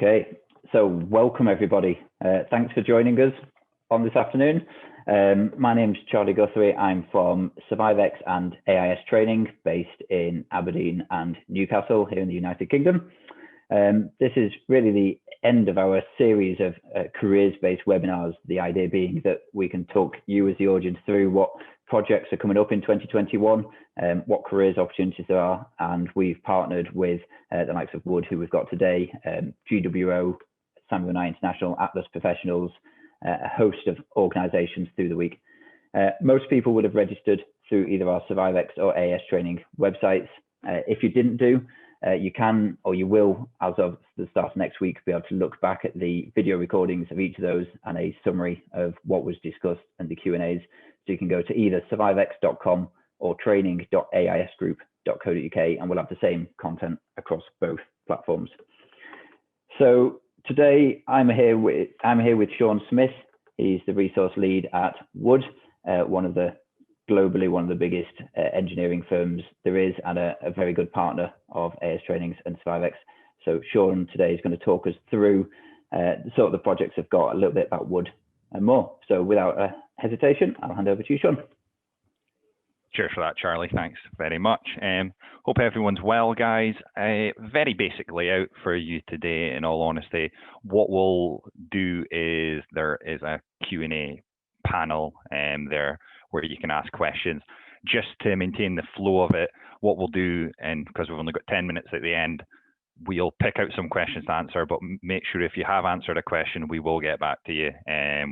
Okay, so welcome everybody. Thanks for joining us on this afternoon. My name's Charlie Guthrie. I'm from Survivex and AIS Training based in Aberdeen and Newcastle here in the United Kingdom. This is really the end of our series of careers-based webinars, the idea being that we can talk you as the audience through what projects are coming up in 2021, what careers opportunities there are, and we've partnered with the likes of Wood, who we've got today, GWO, Samuel Knight International, Atlas Professionals, a host of organisations through the week. Most people would have registered through either our Survivex or AIS Training websites. If you didn't do, you can, or you will, as of the start of next week, be able to look back at the video recordings of each of those and a summary of what was discussed and the Q&As. So you can go to either survivex.com or training.aisgroup.co.uk, and we'll have the same content across both platforms. So today I'm here with Sean Smith. He's the resource lead at Wood, globally one of the biggest engineering firms there is, and a very good partner of AIS Trainings and Survivex. So Sean today is going to talk us through sort of the projects I've got, a little bit about Wood and more. So without hesitation, I'll hand over to you, Sean. Cheers for that, Charlie. Thanks very much. Hope everyone's well, guys. Very basic layout for you today, in all honesty. What we'll do is there is a Q&A panel there where you can ask questions. Just to maintain the flow of it, what we'll do, and because we've only got 10 minutes at the end, we'll pick out some questions to answer, but make sure if you have answered a question, we will get back to you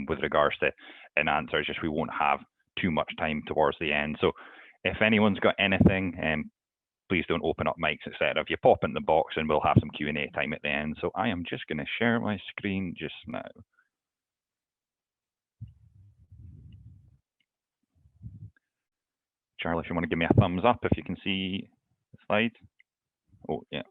with regards to an answer. Just we won't have too much time towards the end. So if anyone's got anything, please don't open up mics, etc. If you pop in the box, and we'll have some Q&A time at the end. So I am just going to share my screen just now. Charlie, if you want to give me a thumbs up if you can see the slide. Oh, yeah.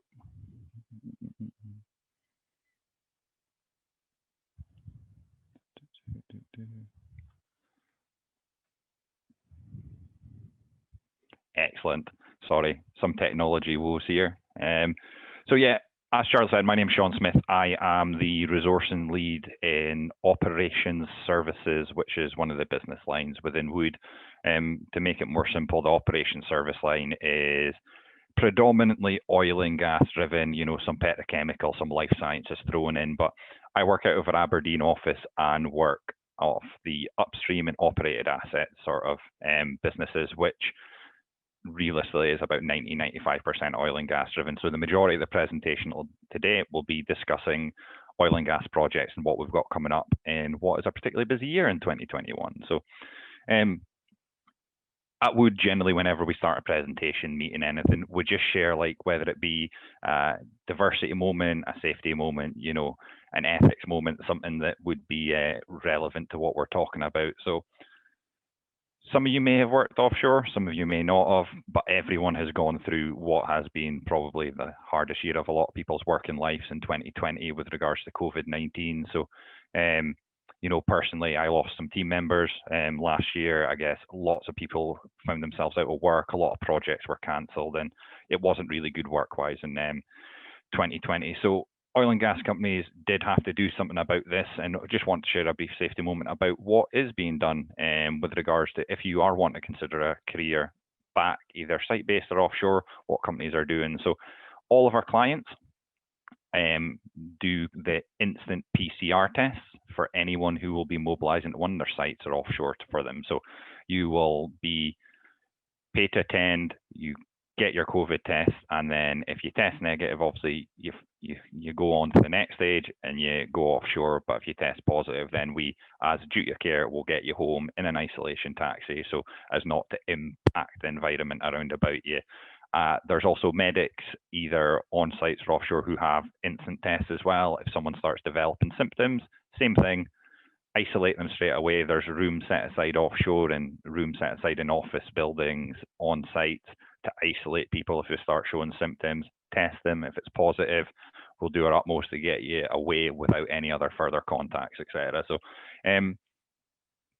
Excellent. Sorry, some technology woes here. So yeah, as Charles said, my name's Sean Smith. I am the resourcing lead in operations services, which is one of the business lines within Wood. To make it more simple, the operations service line is predominantly oil and gas driven, you know, some petrochemical, some life sciences thrown in, but I work out of our Aberdeen office and work off the upstream and operated assets sort of businesses, which realistically is about 90–95% oil and gas driven. So the majority of the presentation today will be discussing oil and gas projects and what we've got coming up and what is a particularly busy year in 2021. So at Wood, generally, whenever we start a presentation, meeting, anything, we just share, like, whether it be a diversity moment, a safety moment, you know, an ethics moment, something that would be relevant to what we're talking about. So some of you may have worked offshore, some of you may not have, but everyone has gone through what has been probably the hardest year of a lot of people's working lives in 2020 with regards to COVID-19. So, you know, personally, I lost some team members last year. I guess lots of people found themselves out of work. A lot of projects were cancelled, and it wasn't really good work-wise in 2020. So oil and gas companies did have to do something about this, and I just want to share a brief safety moment about what is being done with regards to if you are wanting to consider a career back, either site-based or offshore, what companies are doing. So all of our clients do the instant PCR tests for anyone who will be mobilizing to one of their sites or offshore for them. So you will be paid to attend, you get your COVID test, and then if you test negative, obviously you go on to the next stage and you go offshore. But if you test positive, then we, as duty of care, will get you home in an isolation taxi, so as not to impact the environment around about you. There's also medics, either on sites or offshore, who have instant tests as well. If someone starts developing symptoms, same thing, isolate them straight away. There's a room set aside offshore and room set aside in office buildings on site to isolate people if they start showing symptoms, test them. If it's positive, we'll do our utmost to get you away without any other further contacts, etc. So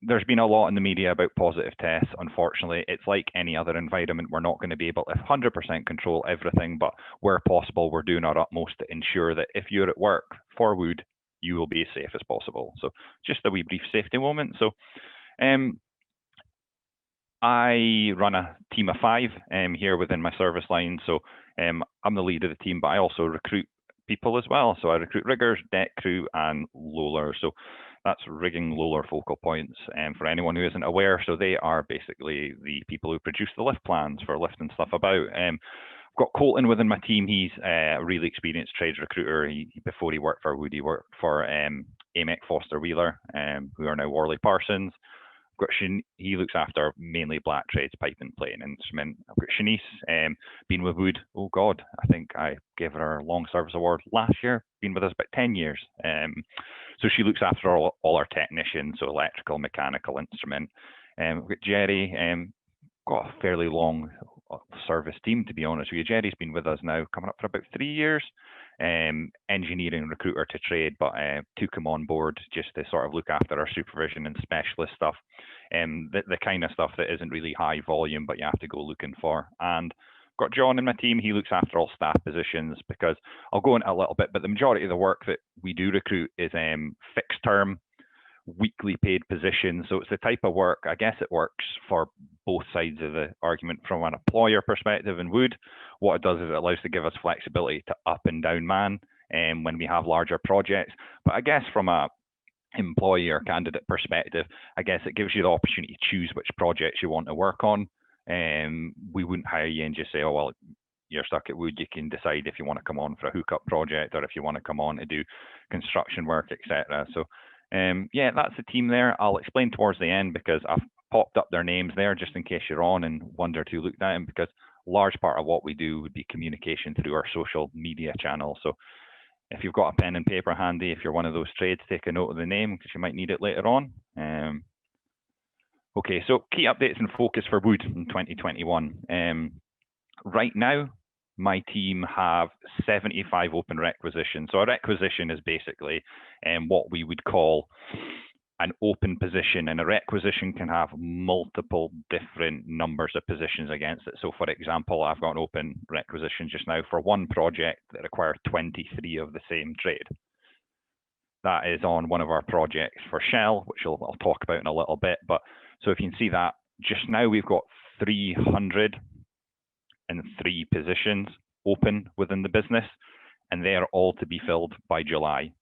there's been a lot in the media about positive tests. Unfortunately, it's like any other environment. We're not going to be able to 100% control everything, but where possible, we're doing our utmost to ensure that if you're at work for Wood, you will be as safe as possible. So just a wee brief safety moment. So I run a team of 5 here within my service line. So I'm the lead of the team, but I also recruit people as well. So I recruit riggers, deck crew, and lollers. So that's rigging loller focal points. And for anyone who isn't aware, so they are basically the people who produce the lift plans for lifting stuff about. I've got Colton within my team. He's a really experienced trades recruiter. Before he worked for Wood, he worked for AMEC Foster Wheeler, who are now Worley Parsons. He looks after mainly black trades, pipe and plane instrument. I've got Shanice, been with Wood. Oh God, I think I gave her a long service award last year. Been with us about 10 years. So she looks after all our technicians, so electrical, mechanical, instrument. We've got Jerry, got a fairly long service team, to be honest with you. Jerry's been with us now, coming up for about 3 years. Engineering recruiter to trade, but took him on board just to sort of look after our supervision and specialist stuff, the kind of stuff that isn't really high volume, but you have to go looking for. And got John in my team. He looks after all staff positions, because I'll go into a little bit, but the majority of the work that we do recruit is fixed term, weekly paid positions. So it's the type of work, I guess it works for both sides of the argument. From an employer perspective in Wood, what it does is it allows to give us flexibility to up and down man when we have larger projects. But I guess from a employee or candidate perspective, I guess it gives you the opportunity to choose which projects you want to work on. We wouldn't hire you and just say, oh, well, you're stuck at Wood. You can decide if you want to come on for a hookup project or if you want to come on to do construction work, etc. So yeah, that's the team there. I'll explain towards the end, because I've popped up their names there just in case you're on and wondered who looked at them, because large part of what we do would be communication through our social media channels. So if you've got a pen and paper handy, if you're one of those trades, take a note of the name, because you might need it later on. Okay, so key updates and focus for Wood in 2021. Right now, my team have 75 open requisitions. So a requisition is basically what we would call an open position, and a requisition can have multiple different numbers of positions against it. So for example, I've got an open requisition just now for one project that requires 23 of the same trade. That is on one of our projects for Shell, which I'll talk about in a little bit. But so if you can see that just now we've got 303 positions open within the business, and they are all to be filled by July.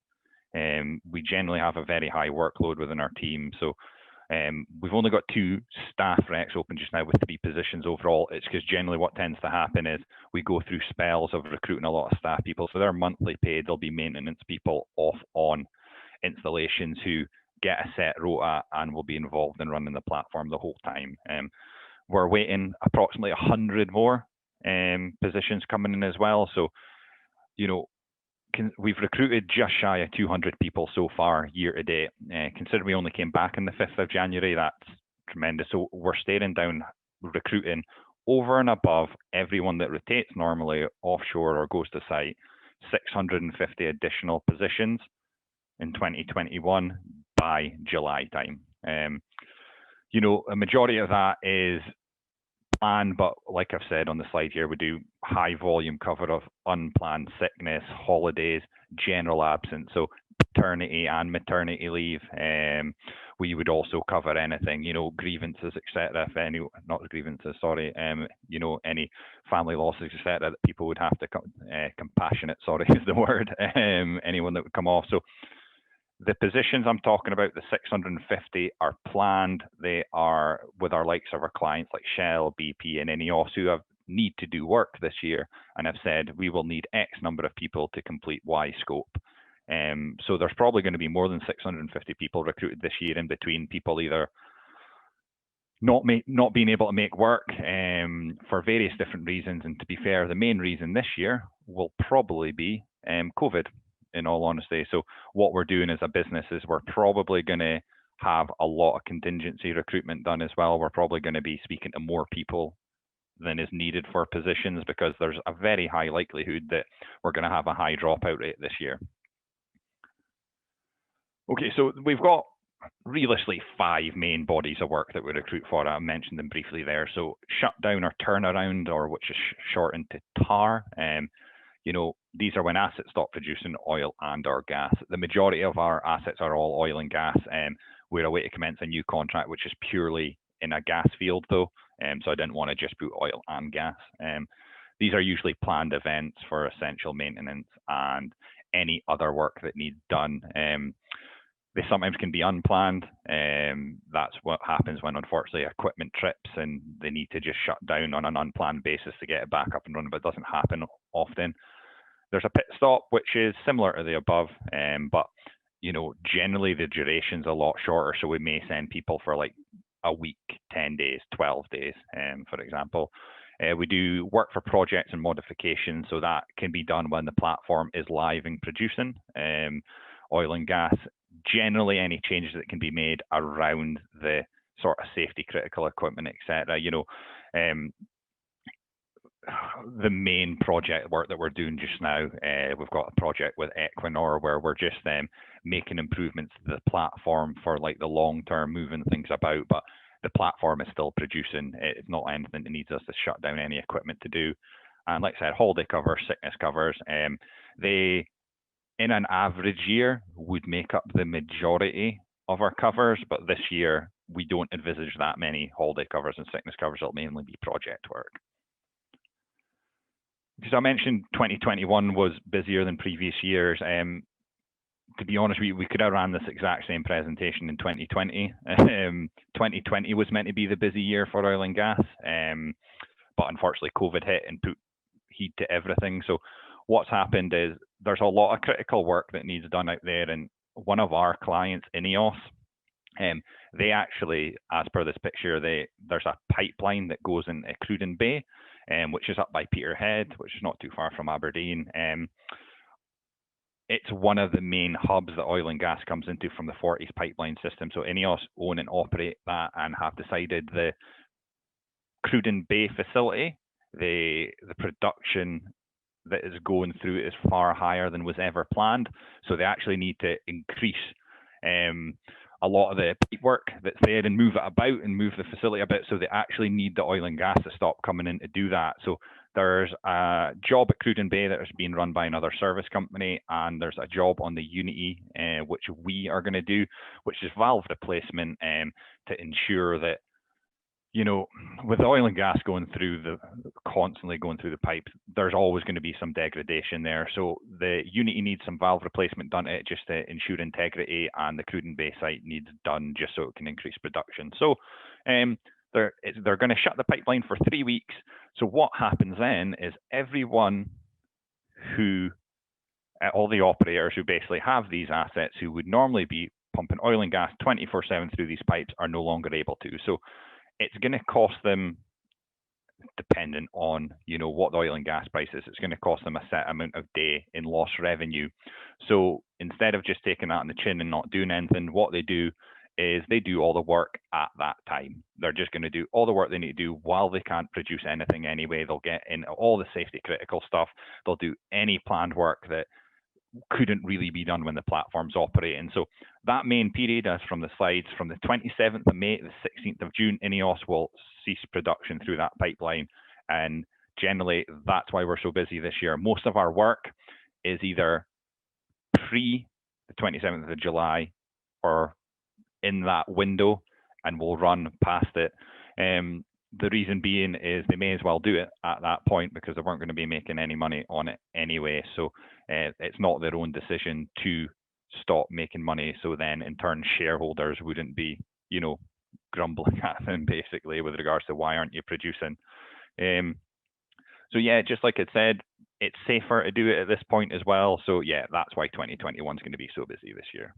We generally have a very high workload within our team. So we've only got 2 staff recs open just now with 3 positions overall. It's because generally what tends to happen is we go through spells of recruiting a lot of staff people. So they're monthly paid. There'll be maintenance people off on installations who get a set rota and will be involved in running the platform the whole time. We're waiting approximately 100 more positions coming in as well. So, you know, we've recruited just shy of 200 people so far year to date. Considering we only came back on the 5th of January, that's tremendous. So we're staring down recruiting over and above everyone that rotates normally offshore or goes to site, 650 additional positions in 2021 by July time. You know, a majority of that is planned, but like I've said on the slide here, we do high volume cover of unplanned sickness, holidays, general absence, so paternity and maternity leave. We would also cover anything, you know, grievances, etc. If any, not grievances, sorry, you know, any family losses, etc. that people would have to compassionate, sorry, is the word. Anyone that would come off. So the positions I'm talking about, the 650, are planned. They are with our likes of our clients like Shell, BP, and INEOS, who need to do work this year, and have said we will need X number of people to complete Y scope. So there's probably going to be more than 650 people recruited this year, in between people either not being able to make work for various different reasons. And to be fair, the main reason this year will probably be COVID, in all honesty. So what we're doing as a business is we're probably going to have a lot of contingency recruitment done as well. We're probably going to be speaking to more people than is needed for positions, because there's a very high likelihood that we're going to have a high dropout rate this year. Okay, so we've got realistically 5 main bodies of work that we recruit for. I mentioned them briefly there. So shutdown or turnaround, or which is shortened to TAR. You know, these are when assets stop producing oil and or gas. The majority of our assets are all oil and gas. We're away to commence a new contract, which is purely in a gas field though. So I didn't want to just put oil and gas. These are usually planned events for essential maintenance and any other work that needs done. They sometimes can be unplanned. That's what happens when, unfortunately, equipment trips and they need to just shut down on an unplanned basis to get it back up and running, but it doesn't happen often. There's a pit stop, which is similar to the above, but you know, generally the duration's a lot shorter. So we may send people for like a week, 10 days, 12 days, for example. We do work for projects and modifications, so that can be done when the platform is live and producing oil and gas. Generally, any changes that can be made around the sort of safety critical equipment, etc. You know, the main project work that we're doing just now, we've got a project with Equinor where we're just making improvements to the platform for like the long term, moving things about, but the platform is still producing. It's not anything that needs us to shut down any equipment to do. And like I said, holiday covers, sickness covers, they in an average year would make up the majority of our covers, but this year we don't envisage that many holiday covers and sickness covers. It'll mainly be project work. Because I mentioned 2021 was busier than previous years. To be honest, we could have ran this exact same presentation in 2020. 2020 was meant to be the busy year for oil and gas, but unfortunately COVID hit and put heat to everything. So what's happened is there's a lot of critical work that needs done out there, and one of our clients, INEOS, they actually, as per this picture, there's a pipeline that goes in Cruden Bay, which is up by Peterhead, which is not too far from Aberdeen. It's one of the main hubs that oil and gas comes into from the Forties pipeline system. So INEOS own and operate that and have decided the Cruden Bay facility, the production that is going through is far higher than was ever planned. So they actually need to increase a lot of the pipe work that's there and move it about and move the facility a bit. So they actually need the oil and gas to stop coming in to do that. So there's a job at Cruden Bay that is being run by another service company, and there's a job on the Unity, which we are going to do, which is valve replacement to ensure that, you know, with oil and gas constantly going through the pipes, there's always going to be some degradation there. So the Unity needs some valve replacement done to it just to ensure integrity, and the Cruden Bay site needs done just so it can increase production. So they're going to shut the pipeline for 3 weeks. So what happens then is everyone who, all the operators who basically have these assets who would normally be pumping oil and gas 24/7 through these pipes are no longer able to. So it's going to cost them, dependent on, you know, what the oil and gas price is, it's going to cost them a set amount of day in lost revenue. So instead of just taking that on the chin and not doing anything, what they do is they do all the work at that time. They're just going to do all the work they need to do while they can't produce anything anyway. They'll get in all the safety critical stuff. They'll do any planned work that couldn't really be done when the platform's operating. So that main period, as from the slides, from the 27th of May to the 16th of June, INEOS will cease production through that pipeline. And generally, that's why we're so busy this year. Most of our work is either pre the 27th of July or in that window, and we'll run past it. The reason being is they may as well do it at that point because they weren't going to be making any money on it anyway. So it's not their own decision to stop making money. So then in turn, shareholders wouldn't be, you know, grumbling at them basically with regards to why aren't you producing. So yeah, just like it said, it's safer to do it at this point as well. So yeah, that's why 2021 is going to be so busy this year.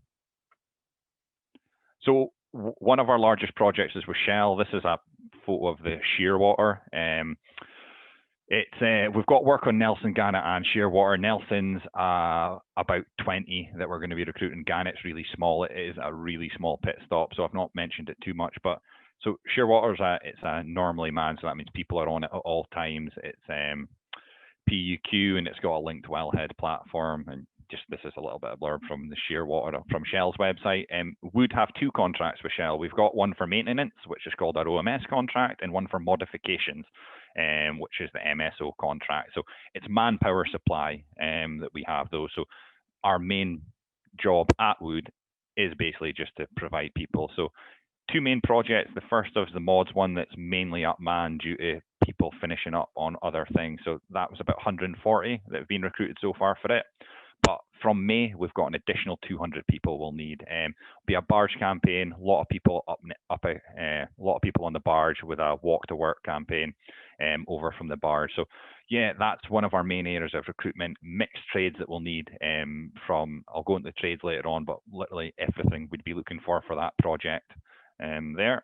So one of our largest projects is with Shell. This is a photo of the Shearwater. We've got work on Nelson, Gannet, and Shearwater. Nelson's about 20 that we're going to be recruiting. Gannet's really small. It is a really small pit stop, so I've not mentioned it too much. But so Shearwater's it's a normally manned, so that means people are on it at all times. It's PUQ, and it's got a linked wellhead platform, and this is a little bit of blurb from the Shearwater from Shell's website. Would have 2 contracts with Shell. We've got one for maintenance, which is called our OMS contract, and one for modifications, which is the MSO contract. So it's manpower supply that we have those. So our main job at Wood is basically just to provide people. So 2 main projects. The first is the mods one that's mainly upmanned due to people finishing up on other things. So that was about 140 that have been recruited so far for it. But from May, we've got an additional 200 people we'll need. Be a barge campaign, a lot of people a lot of people on the barge with a walk to work campaign over from the barge. So yeah, that's one of our main areas of recruitment. Mixed trades that we'll need I'll go into the trades later on, but literally everything we'd be looking for that project there.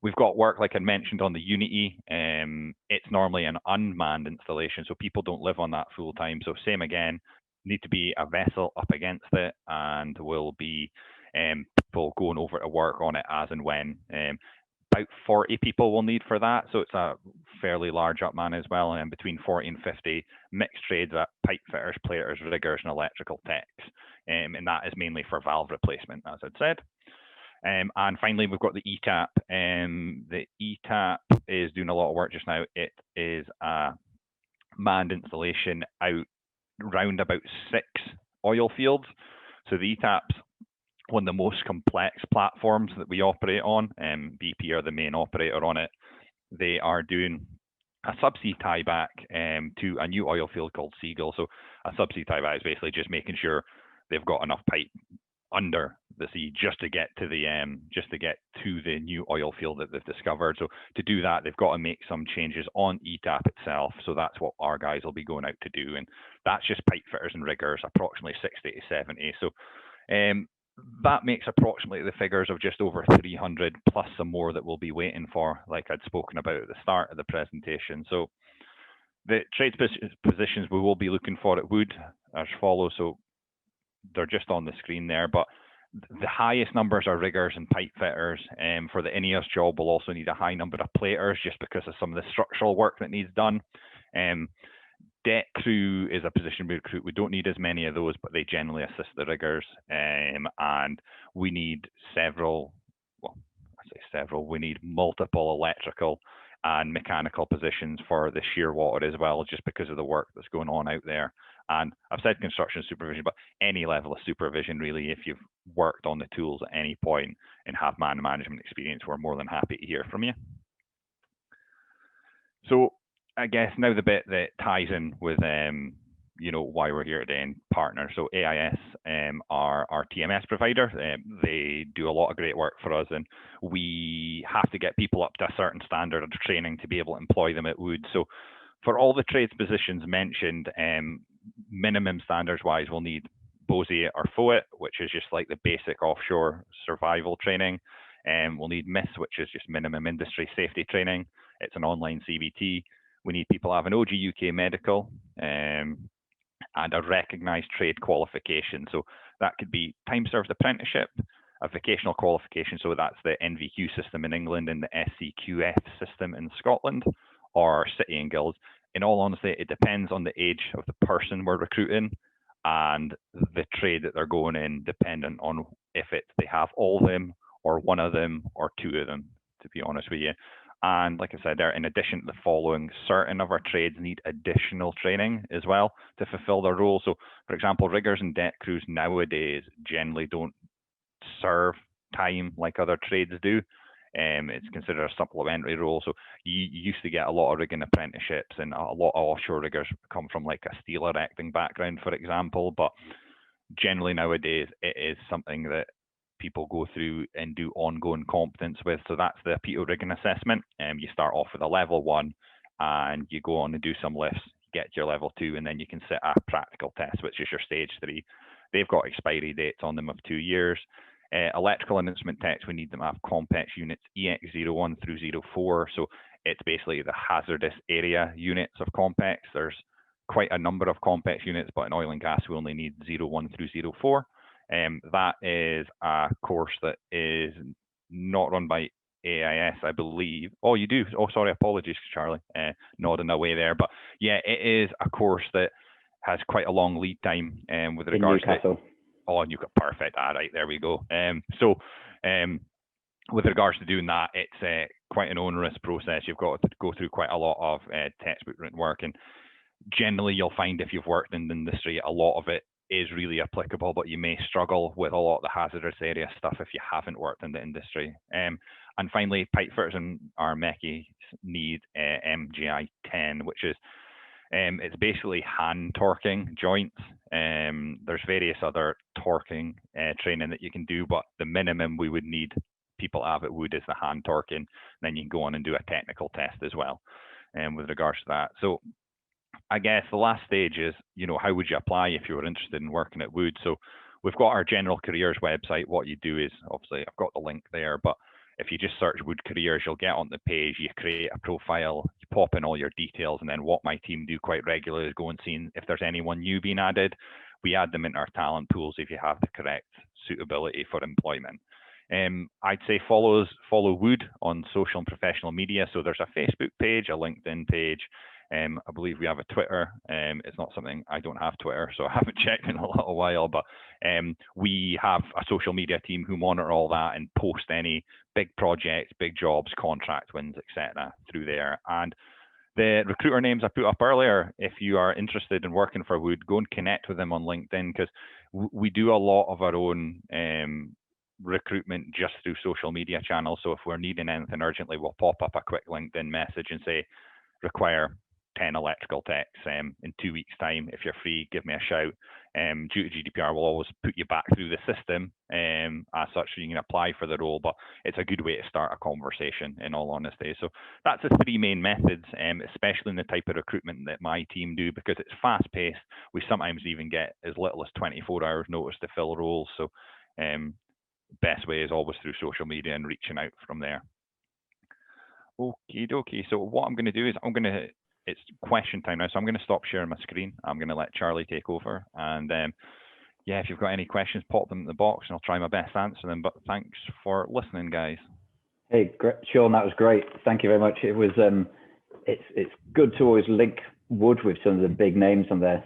We've got work, like I mentioned, on the Unity. It's normally an unmanned installation, so people don't live on that full time. So same again, need to be a vessel up against it, and will be people going over to work on it as and when. About 40 people we'll need for that, so it's a fairly large upman as well, and between 40 and 50 mixed trades at pipe fitters, platers, riggers, and electrical techs, and that is mainly for valve replacement, as I'd said. And finally, we've got the ETAP. The ETAP is doing a lot of work just now. It is a manned installation out round about 6 oil fields. So the ETAP's one of the most complex platforms that we operate on. BP are the main operator on it. They are doing a subsea tieback to a new oil field called Seagull. So a subsea tieback is basically just making sure they've got enough pipe under the sea just to get to the new oil field that they've discovered. So to do that, they've got to make some changes on ETAP itself. So that's what our guys will be going out to do, and that's just pipe fitters and riggers, approximately 60 to 70. So that makes approximately the figures of just over 300 plus some more that we'll be waiting for, like I'd spoken about at the start of the presentation. So the trades positions we will be looking for at Wood as follows. So they're just on the screen there, but the highest numbers are riggers and pipe fitters. For the INEOS job, we'll also need a high number of platers just because of some of the structural work that needs done. Deck crew is a position we recruit. We don't need as many of those, but they generally assist the riggers. And we need we need multiple electrical and mechanical positions for the Shearwater as well, just because of the work that's going on out there. And I've said construction supervision, but any level of supervision, really, if you've worked on the tools at any point and have man management experience, we're more than happy to hear from you. So I guess now the bit that ties in with why we're here today and partner. So AIS are our TMS provider. They do a lot of great work for us, and we have to get people up to a certain standard of training to be able to employ them at Wood. So for all the trades positions mentioned, minimum standards wise, we'll need BOSIET or FOET, which is just like the basic offshore survival training. We'll need MIS, which is just minimum industry safety training. It's an online CBT. We need people to have an OGUK medical and a recognised trade qualification. So that could be time served apprenticeship, a vocational qualification. So that's the NVQ system in England and the SCQF system in Scotland, or City and Guilds. In all honesty, it depends on the age of the person we're recruiting and the trade that they're going in, dependent on if they have all of them or one of them or 2 of them, to be honest with you. And like I said there, in addition to the following, certain of our trades need additional training as well to fulfill their role. So for example, riggers and deck crews nowadays generally don't serve time like other trades do. It's considered a supplementary role. So you used to get a lot of rigging apprenticeships, and a lot of offshore riggers come from like a steel erecting background, for example. But generally nowadays, it is something that people go through and do ongoing competence with. So that's the OPITO Rigging Assessment. You start off with a level 1 and you go on and do some lifts, get your level 2, and then you can sit a practical test, which is your stage 3. They've got expiry dates on them of 2 years. Electrical and instrument techs, we need them to have CompEx units EX01 through 04. So it's basically the hazardous area units of CompEx. There's quite a number of CompEx units, but in oil and gas, we only need 01 through 04. That is a course that is not run by AIS, I believe. Oh, you do? Oh, sorry, apologies, Charlie, nodding away there. But yeah, it is a course that has quite a long lead time with regards to. Oh, Newcastle, perfect. All right, there we go. With regards to doing that, it's quite an onerous process. You've got to go through quite a lot of textbook written work, and generally you'll find if you've worked in the industry, a lot of it is really applicable, but you may struggle with a lot of the hazardous area stuff if you haven't worked in the industry. And finally, pipe fitters and our mechie need MJI10, which is it's basically hand torquing joints. There's various other torquing training that you can do, but the minimum we would need people have at Wood is the hand torquing. Then you can go on and do a technical test as well with regards to that. So I guess the last stage is, how would you apply if you were interested in working at Wood? So we've got our general careers website. What you do is, obviously, I've got the link there, but if you just search Wood Careers, you'll get on the page, you create a profile, you pop in all your details, and then what my team do quite regularly is go and see if there's anyone new being added. We add them into our talent pools if you have the correct suitability for employment. I'd say follow Wood on social and professional media. So there's a Facebook page, a LinkedIn page. I believe we have a Twitter. It's not something, I don't have Twitter, so I haven't checked in a little while, but we have a social media team who monitor all that and post any big projects, big jobs, contract wins, etc. through there. And the recruiter names I put up earlier, if you are interested in working for Wood, go and connect with them on LinkedIn, because we do a lot of our own recruitment just through social media channels. So if we're needing anything urgently, we'll pop up a quick LinkedIn message and say, require 10 electrical techs in 2 weeks' time. If you're free, give me a shout. Due to GDPR, we'll always put you back through the system as such, so you can apply for the role, but it's a good way to start a conversation, in all honesty. So that's the three main methods, especially in the type of recruitment that my team do, because it's fast-paced. We sometimes even get as little as 24 hours notice to fill roles. So best way is always through social media and reaching out from there. Okie dokie. So what I'm going to do is it's question time now, so I'm going to stop sharing my screen. I'm going to let Charlie take over, and yeah, if you've got any questions, pop them in the box, and I'll try my best to answer them. But thanks for listening, guys. Hey, Sean, that was great. Thank you very much. It was it's good to always link Wood with some of the big names on there.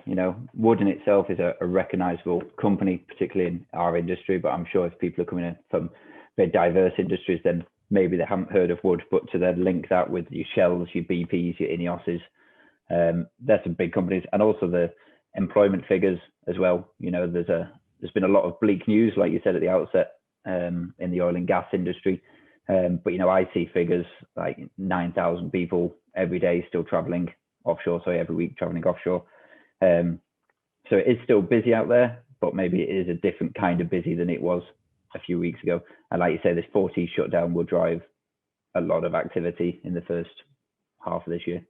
Wood in itself is a recognizable company, particularly in our industry, but I'm sure if people are coming in from very diverse industries, then maybe they haven't heard of Wood, but to then link that with your Shells, your BPs, your Ineoses, they're some big companies. And also the employment figures as well. There's been a lot of bleak news, like you said at the outset, in the oil and gas industry. But I see figures like 9,000 people every day still traveling offshore, so every week traveling offshore. So it is still busy out there, but maybe it is a different kind of busy than it was a few weeks ago. And like you say, this 40 shutdown will drive a lot of activity in the first half of this year.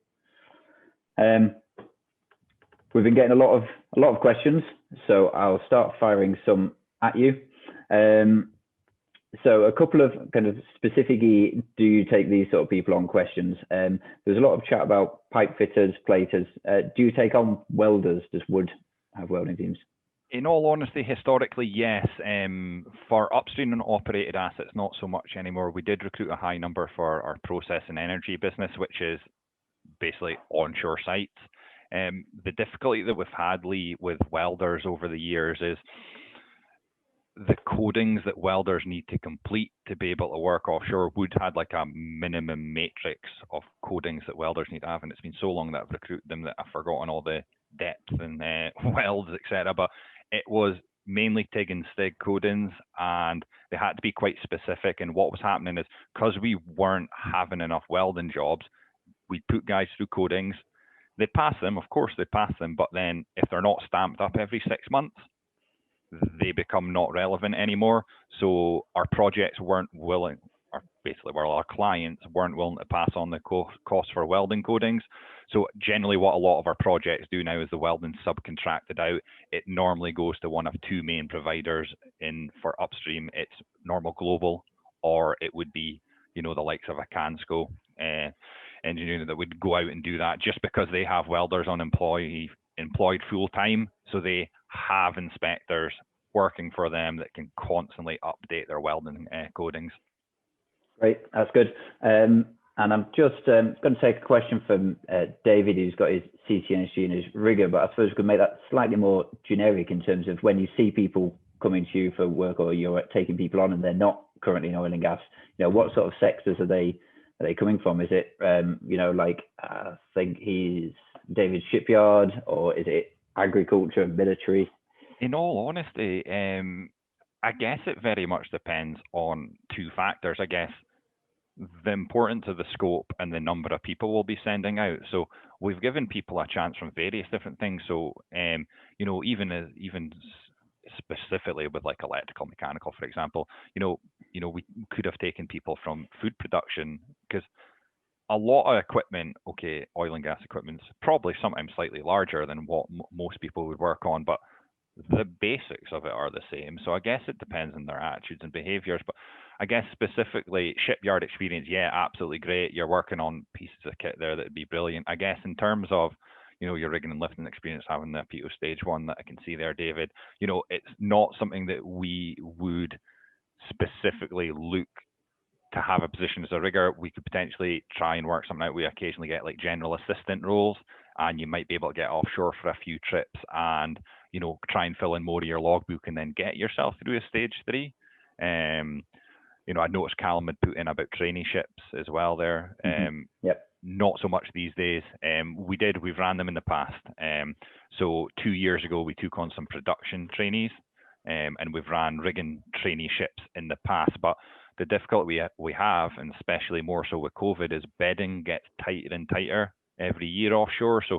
We've been getting a lot of questions, so I'll start firing some at you. So a couple of kind of specifically, do you take these sort of people on questions? There's a lot of chat about pipe fitters, platers. Do you take on welders? Does Wood have welding teams? In all honesty, historically, yes. For upstream and operated assets, not so much anymore. We did recruit a high number for our process and energy business, which is basically onshore sites. The difficulty that we've had, Lee, with welders over the years is the codings that welders need to complete to be able to work offshore. Wood had like a minimum matrix of codings that welders need to have, and it's been so long that I've recruited them that I've forgotten all the depth and welds, etc. But it was mainly TIG and STIG codings, and they had to be quite specific. And what was happening is, because we weren't having enough welding jobs, we put guys through codings. They pass them, of course they pass them, but then if they're not stamped up every 6 months, they become not relevant anymore. So our projects weren't willing, or basically our clients weren't willing to pass on the cost for welding codings. So generally what a lot of our projects do now is the welding subcontracted out. It normally goes to one of two main providers. For upstream, it's normal global, or it would be, the likes of a Cansco engineering that would go out and do that, just because they have welders on employed full time. So they have inspectors working for them that can constantly update their welding codings. Great, that's good. And And I'm just going to take a question from David, who's got his CCNSG and his rigger, but I suppose we could make that slightly more generic in terms of when you see people coming to you for work, or you're taking people on and they're not currently in oil and gas, you know, what sort of sectors are they coming from? Is it, you know, like, I think he's David's shipyard, or is it agriculture, military? In all honesty, I guess it very much depends on two factors. I guess the importance of the scope and the number of people we'll be sending out. So we've given people a chance from various different things. So, you know, even specifically with like electrical, mechanical, for example, you know, we could have taken people from food production, because a lot of equipment, okay, oil and gas equipment's probably sometimes slightly larger than what most people would work on, but the basics of it are the same. So I guess it depends on their attitudes and behaviors. But I guess specifically shipyard experience, yeah, absolutely great. You're working on pieces of kit there that'd be brilliant. I guess in terms of, you know, your rigging and lifting experience, having the OPITO stage 1 that I can see there, David, you know, it's not something that we would specifically look to have a position as a rigger. We could potentially try and work something out. We occasionally get like general assistant roles, and you might be able to get offshore for a few trips and, you know, try and fill in more of your logbook and then get yourself through a stage 3. You know, I noticed Callum had put in about traineeships as well there. Yep. Not so much these days. We've ran them in the past. So 2 years ago, we took on some production trainees, and we've ran rigging traineeships in the past. But the difficulty we have, and especially more so with COVID, is bedding gets tighter and tighter every year offshore. So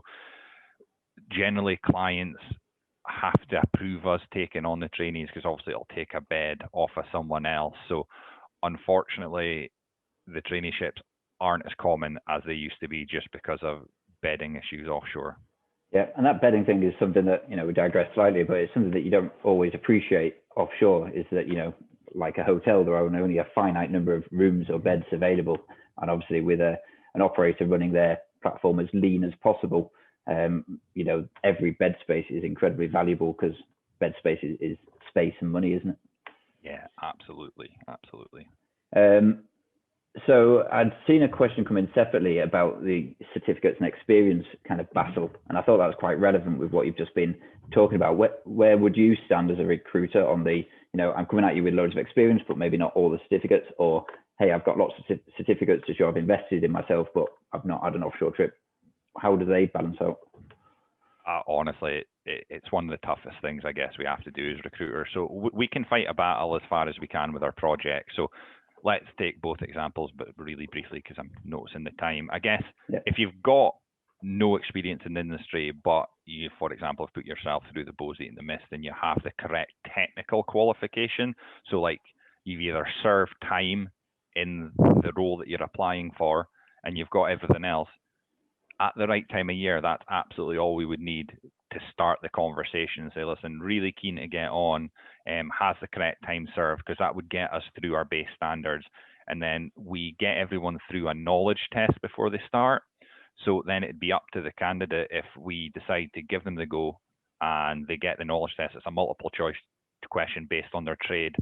generally clients have to approve us taking on the trainees, because obviously it'll take a bed off of someone else. So unfortunately, the traineeships aren't as common as they used to be, just because of bedding issues offshore. Yeah, and that bedding thing is something that, you know, we digress slightly, but it's something that you don't always appreciate offshore, is that, you know, like a hotel, there are only a finite number of rooms or beds available. And obviously with an operator running their platform as lean as possible, you know, every bed space is incredibly valuable, because bed space is space and money, isn't it? Yeah, absolutely, absolutely. So I'd seen a question come in separately about the certificates and experience kind of battle, and I thought that was quite relevant with what you've just been talking about. Where would you stand as a recruiter on the, you know, I'm coming at you with loads of experience, but maybe not all the certificates, or hey, I've got lots of certificates to show I've invested in myself, but I've not had an offshore trip. How do they balance out? Honestly, it's one of the toughest things I guess we have to do as recruiters. So we can fight a battle as far as we can with our project. So let's take both examples, but really briefly, because I'm noticing the time. I guess if you've got no experience in the industry, but you, for example, have put yourself through the BOSIET and the MIST, and you have the correct technical qualification. So like you've either served time in the role that you're applying for, and you've got everything else, at the right time of year, that's absolutely all we would need to start the conversation and say, listen, really keen to get on, has the correct time served, because that would get us through our base standards. And then we get everyone through a knowledge test before they start. So then it'd be up to the candidate if we decide to give them the go and they get the knowledge test. It's a multiple choice question based on their trade.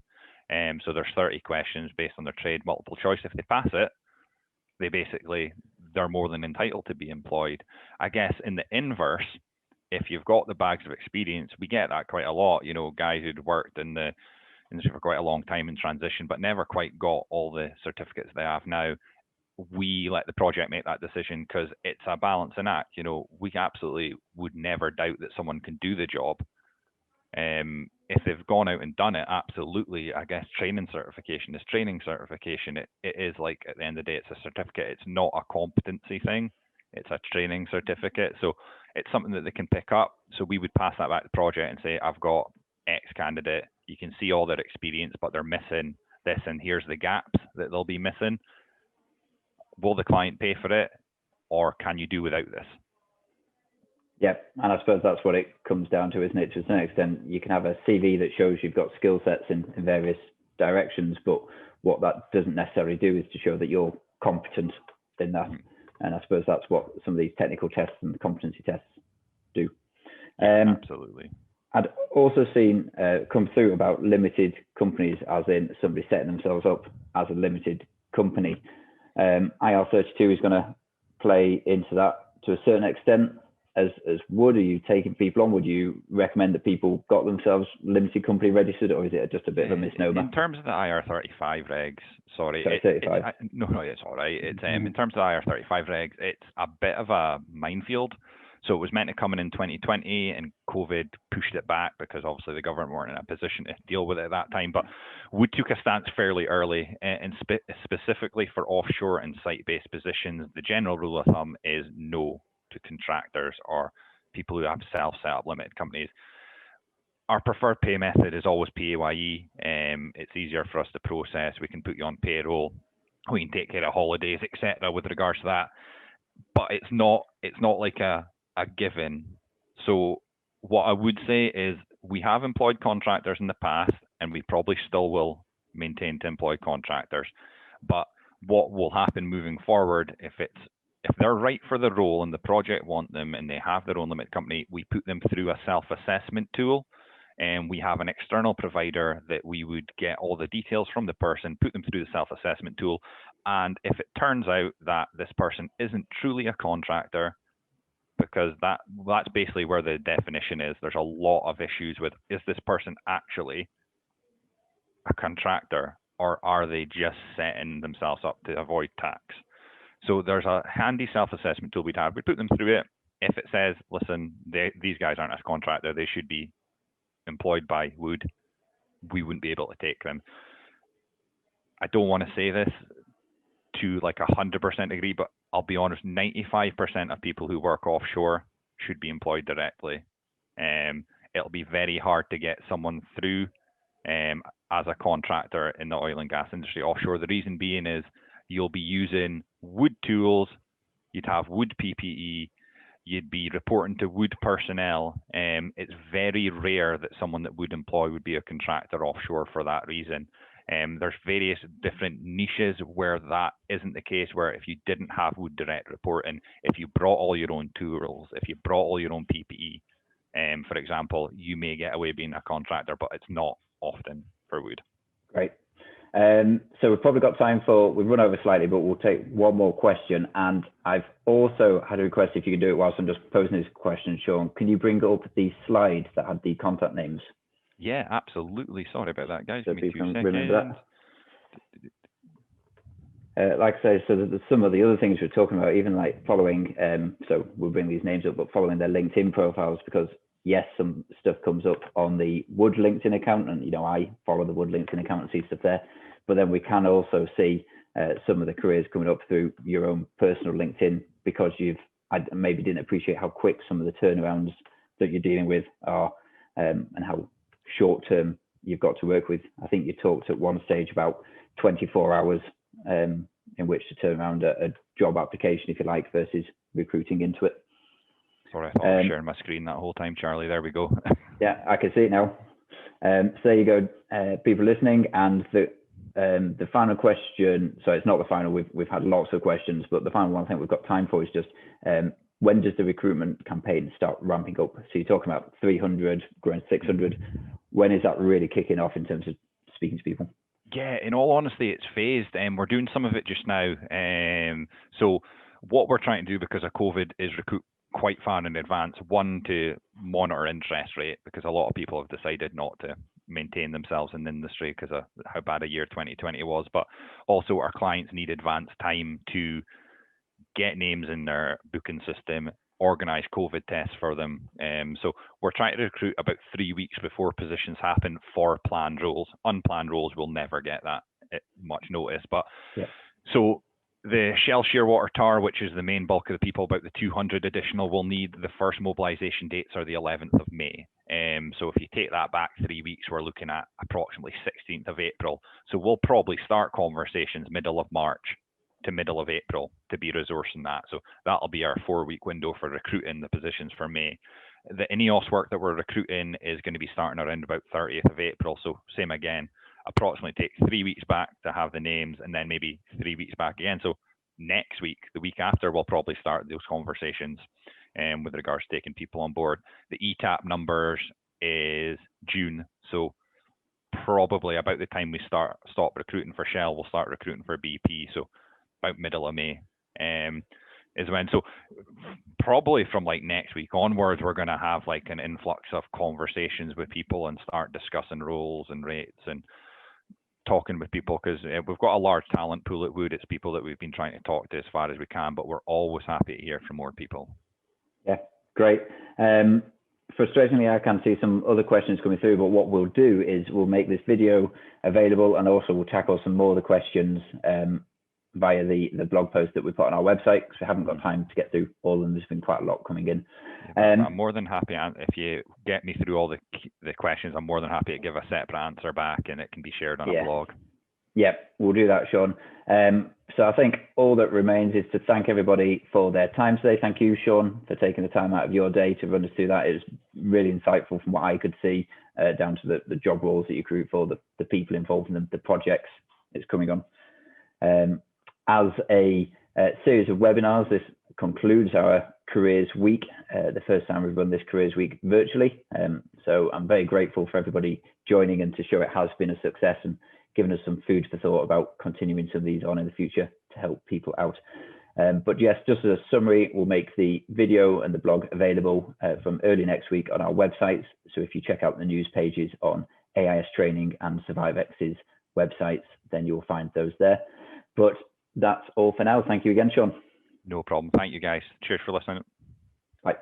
So there's 30 questions based on their trade, multiple choice. If they pass it, they're more than entitled to be employed. I guess in the inverse, if you've got the bags of experience, we get that quite a lot. You know, guys who'd worked in the industry for quite a long time in transition, but never quite got all the certificates they have now. We let the project make that decision, because it's a balancing act. You know, we absolutely would never doubt that someone can do the job. If they've gone out and done it, absolutely. I guess training certification is training certification. It is like, at the end of the day, it's a certificate. It's not a competency thing. It's a training certificate. So it's something that they can pick up. So we would pass that back to the project and say, I've got X candidate. You can see all their experience, but they're missing this, and here's the gaps that they'll be missing. Will the client pay for it, or can you do without this? Yeah, and I suppose that's what it comes down to, isn't it? To some extent, you can have a CV that shows you've got skill sets in various directions, but what that doesn't necessarily do is to show that you're competent in that. And I suppose that's what some of these technical tests and competency tests do. Absolutely. I'd also seen come through about limited companies, as in somebody setting themselves up as a limited company. IR32 is going to play into that to a certain extent. As Wood, are you taking people on? Would you recommend that people got themselves limited company registered, or is it just a bit of a misnomer? In terms of the IR35 regs, sorry, no, it's all right. It's in terms of the IR35 regs, it's a bit of a minefield. So it was meant to come in 2020, and COVID pushed it back because obviously the government weren't in a position to deal with it at that time. But Wood took a stance fairly early, and specifically for offshore and site-based positions, the general rule of thumb is no to contractors or people who have self-set up limited companies. Our preferred pay method is always PAYE. It's easier for us to process. We can put you on payroll. We can take care of holidays, etc. with regards to that. But it's not like a given. So what I would say is we have employed contractors in the past, and we probably still will maintain to employ contractors. But what will happen moving forward, if they're right for the role and the project want them and they have their own limited company, we put them through a self-assessment tool. And we have an external provider that we would get all the details from the person, put them through the self-assessment tool. And if it turns out that this person isn't truly a contractor, because that's basically where the definition is, there's a lot of issues with, is this person actually a contractor, or are they just setting themselves up to avoid tax? So there's a handy self-assessment tool we'd have. We put them through it. If it says, listen, these guys aren't a contractor, they should be employed by Wood, we wouldn't be able to take them. I don't want to say this to like 100% agree, but I'll be honest, 95% of people who work offshore should be employed directly. It'll be very hard to get someone through as a contractor in the oil and gas industry offshore. The reason being is you'll be using Wood tools, you'd have Wood PPE, you'd be reporting to Wood personnel. It's very rare that someone that Wood employ would be a contractor offshore for that reason. There's various different niches where that isn't the case, where if you didn't have Wood direct reporting, if you brought all your own tools, if you brought all your own PPE, for example, you may get away being a contractor, but it's not often for Wood. Great. So we've probably got time for, we've run over slightly, but we'll take one more question. And I've also had a request, if you can do it whilst I'm just posing this question, Sean, can you bring up the slides that had the contact names? Yeah, absolutely. Sorry about that, guys. So Give me 2 seconds. Remember that. Like I say, so there's some of the other things we're talking about, even like following, so we'll bring these names up, but following their LinkedIn profiles, because yes, some stuff comes up on the Wood LinkedIn account, and you know, I follow the Wood LinkedIn account and see stuff there, but then we can also see some of the careers coming up through your own personal LinkedIn, because I maybe didn't appreciate how quick some of the turnarounds that you're dealing with are, and how short term you've got to work with. I think you talked at one stage about 24 hours in which to turn around a job application, if you like, versus recruiting into it. Sorry, I thought I was sharing my screen that whole time, Charlie. There we go. Yeah, I can see it now. So there you go, people listening. And the final question, so it's not the final, we've had lots of questions, but the final one I think we've got time for is just, when does the recruitment campaign start ramping up? So you're talking about 300, growing 600. When is that really kicking off in terms of speaking to people? Yeah, in all honesty, it's phased, and we're doing some of it just now. So what we're trying to do because of COVID is recruit quite far in advance. One, to monitor interest rate, because a lot of people have decided not to maintain themselves in the industry because of how bad a year 2020 was. But also our clients need advance time to get names in their booking system, organize COVID tests for them. So we're trying to recruit about 3 weeks before positions happen for planned roles. Unplanned roles will never get that much notice. But yeah. So the Shell Shearwater Tar, which is the main bulk of the people, about the 200 additional, will need, the first mobilization dates are the 11th of May. So if you take that back 3 weeks, we're looking at approximately 16th of April. So we'll probably start conversations middle of March to middle of April to be resourcing that. So that'll be our 4-week window for recruiting the positions for May. The INEOS work that we're recruiting is going to be starting around about 30th of April. So same again, approximately take 3 weeks back to have the names, and then maybe 3 weeks back again. So next week, the week after, we'll probably start those conversations with regards to taking people on board. The ETAP numbers is June. So probably about the time we stop recruiting for Shell, we'll start recruiting for BP. So about middle of May. Is when, so probably from like next week onwards, we're going to have like an influx of conversations with people and start discussing roles and rates and talking with people, because we've got a large talent pool at Wood. It's people that we've been trying to talk to as far as we can, but we're always happy to hear from more people. Yeah, great. Frustratingly, I can see some other questions coming through, but what we'll do is we'll make this video available, and also we'll tackle some more of the questions via the blog post that we put on our website, because we haven't got time to get through all of them. There's been quite a lot coming in. I'm more than happy, if you get me through all the questions, I'm more than happy to give a separate answer back, and it can be shared on a blog. Yeah, we'll do that, Sean. So I think all that remains is to thank everybody for their time today. Thank you, Sean, for taking the time out of your day to run us through that. It was really insightful from what I could see, down to the job roles that you recruit for, the people involved in the projects that's coming on. As a series of webinars, this concludes our Careers Week, the first time we've run this Careers Week virtually. So I'm very grateful for everybody joining, and to show it has been a success and given us some food for thought about continuing some of these on in the future to help people out. But yes, just as a summary, we'll make the video and the blog available from early next week on our websites. So if you check out the news pages on AIS Training and Survivex's websites, then you'll find those there. But that's all for now. Thank you again, Sean. No problem. Thank you, guys. Cheers for listening. Bye.